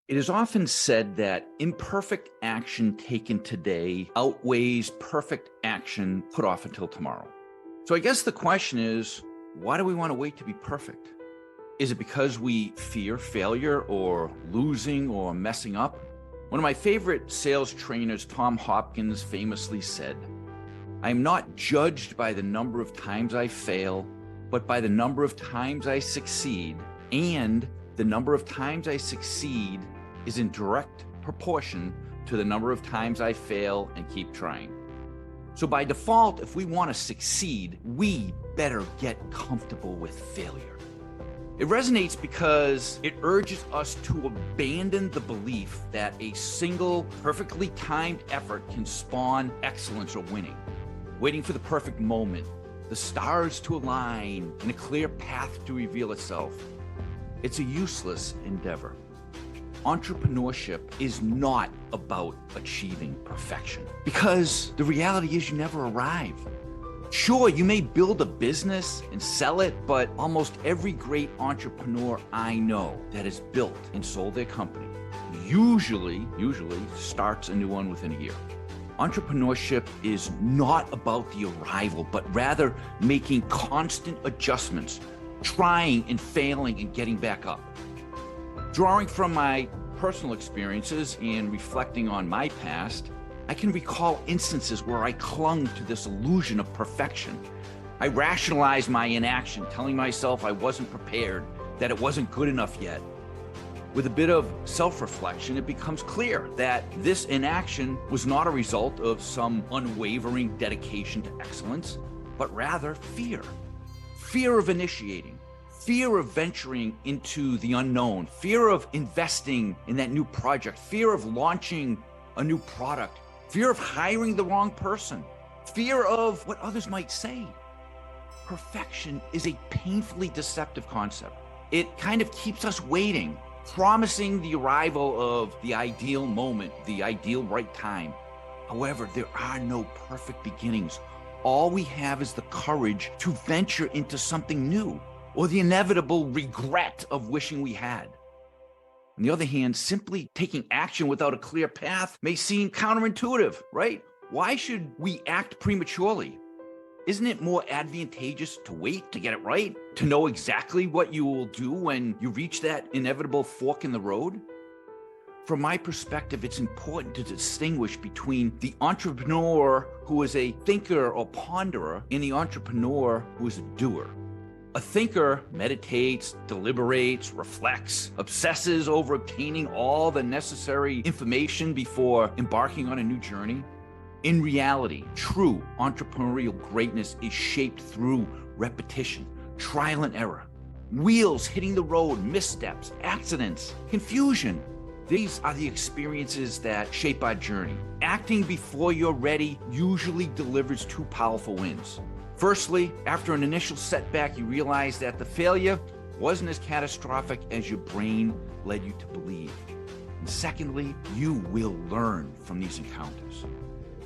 It is often said that imperfect action taken today outweighs perfect action put off until tomorrow. So I guess the question is, why do we want to wait to be perfect? Is it because we fear failure or losing or messing up? One of my favorite sales trainers, Tom Hopkins, famously said, "I am not judged by the number of times I fail, but by the number of times I succeed, and the number of times I succeed is in direct proportion to the number of times I fail and keep trying." So by default, if we want to succeed, we better get comfortable with failure. It resonates because it urges us to abandon the belief that a single perfectly timed effort can spawn excellence or winning. Waiting for the perfect moment, the stars to align, and a clear path to reveal itself. It's a useless endeavor. Entrepreneurship is not about achieving perfection because the reality is you never arrive. Sure, you may build a business and sell it, but almost every great entrepreneur I know that has built and sold their company usually starts a new one within a year. Entrepreneurship is not about the arrival, but rather making constant adjustments, trying and failing and getting back up. Drawing from my personal experiences and reflecting on my past, I can recall instances where I clung to this illusion of perfection. I rationalized my inaction, telling myself I wasn't prepared, that it wasn't good enough yet. With a bit of self-reflection, it becomes clear that this inaction was not a result of some unwavering dedication to excellence, but rather fear. Fear of initiating. Fear of venturing into the unknown, fear of investing in that new project, fear of launching a new product, fear of hiring the wrong person, fear of what others might say. Perfection is a painfully deceptive concept. It kind of keeps us waiting, promising the arrival of the ideal moment, the ideal right time. However, there are no perfect beginnings. All we have is the courage to venture into something new, or the inevitable regret of wishing we had. On the other hand, simply taking action without a clear path may seem counterintuitive, right? Why should we act prematurely? Isn't it more advantageous to wait to get it right? To know exactly what you will do when you reach that inevitable fork in the road? From my perspective, it's important to distinguish between the entrepreneur who is a thinker or ponderer and the entrepreneur who is a doer. A thinker meditates, deliberates, reflects, obsesses over obtaining all the necessary information before embarking on a new journey. In reality, true entrepreneurial greatness is shaped through repetition, trial and error, wheels hitting the road, missteps, accidents, confusion. These are the experiences that shape our journey. Acting before you're ready usually delivers two powerful wins. Firstly, after an initial setback, you realize that the failure wasn't as catastrophic as your brain led you to believe. And secondly, you will learn from these encounters.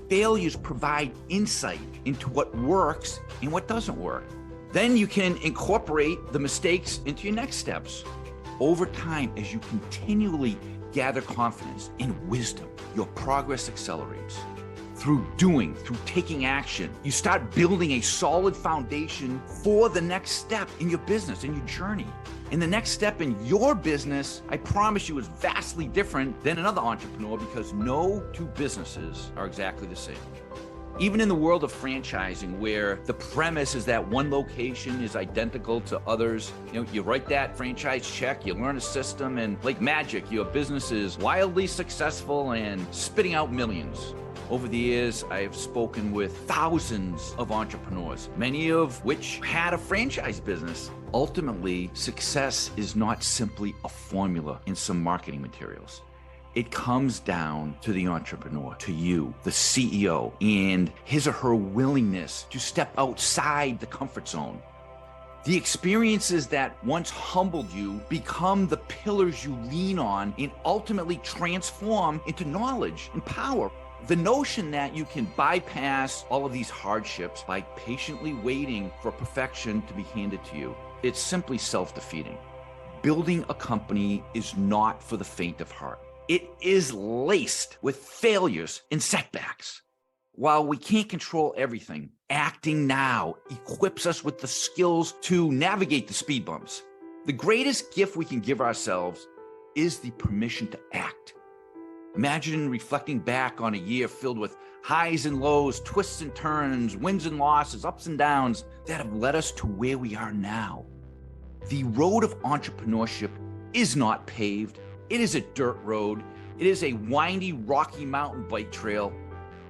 Failures provide insight into what works and what doesn't work. Then you can incorporate the mistakes into your next steps. Over time, as you continually gather confidence and wisdom, your progress accelerates. Through doing, through taking action, you start building a solid foundation for the next step in your business, in your journey. And the next step in your business, I promise you, is vastly different than another entrepreneur because no two businesses are exactly the same. Even in the world of franchising, where the premise is that one location is identical to others, you write that franchise check, you learn a system, and like magic, your business is wildly successful and spitting out millions. Over the years, I have spoken with thousands of entrepreneurs, many of which had a franchise business. Ultimately, success is not simply a formula in some marketing materials. It comes down to the entrepreneur, to you, the CEO, and his or her willingness to step outside the comfort zone. The experiences that once humbled you become the pillars you lean on and ultimately transform into knowledge and power. The notion that you can bypass all of these hardships by patiently waiting for perfection to be handed to you, it's simply self-defeating. Building a company is not for the faint of heart. It is laced with failures and setbacks. While we can't control everything, acting now equips us with the skills to navigate the speed bumps. The greatest gift we can give ourselves is the permission to act. Imagine reflecting back on a year filled with highs and lows, twists and turns, wins and losses, ups and downs that have led us to where we are now. The road of entrepreneurship is not paved. It is a dirt road. It is a windy, rocky mountain bike trail.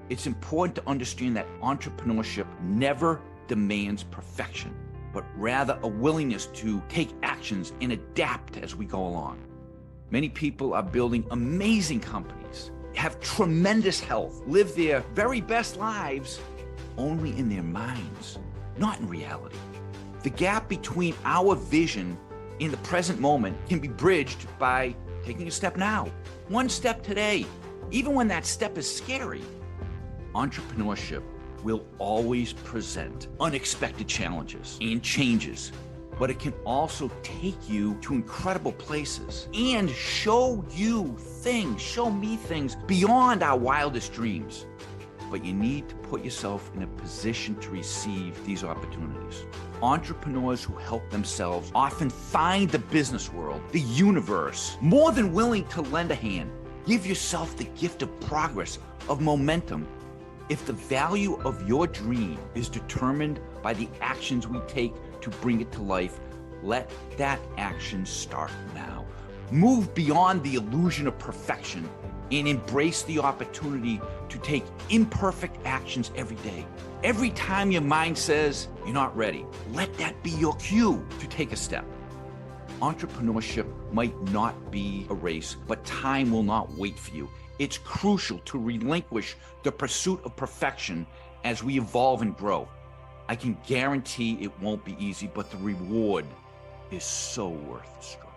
It's important to understand that entrepreneurship never demands perfection, but rather a willingness to take actions and adapt as we go along. Many people are building amazing companies, have tremendous health, live their very best lives only in their minds, not in reality. The gap between our vision in the present moment can be bridged by taking a step now, one step today, even when that step is scary. Entrepreneurship will always present unexpected challenges and changes, but it can also take you to incredible places and show me things beyond our wildest dreams. But you need to put yourself in a position to receive these opportunities. Entrepreneurs who help themselves often find the business world, the universe, more than willing to lend a hand. Give yourself the gift of progress, of momentum. If the value of your dream is determined by the actions we take to bring it to life, let that action start now. Move beyond the illusion of perfection and embrace the opportunity to take imperfect actions every day. Every time your mind says you're not ready, let that be your cue to take a step. Entrepreneurship might not be a race, but time will not wait for you. It's crucial to relinquish the pursuit of perfection as we evolve and grow. I can guarantee it won't be easy, but the reward is so worth the struggle.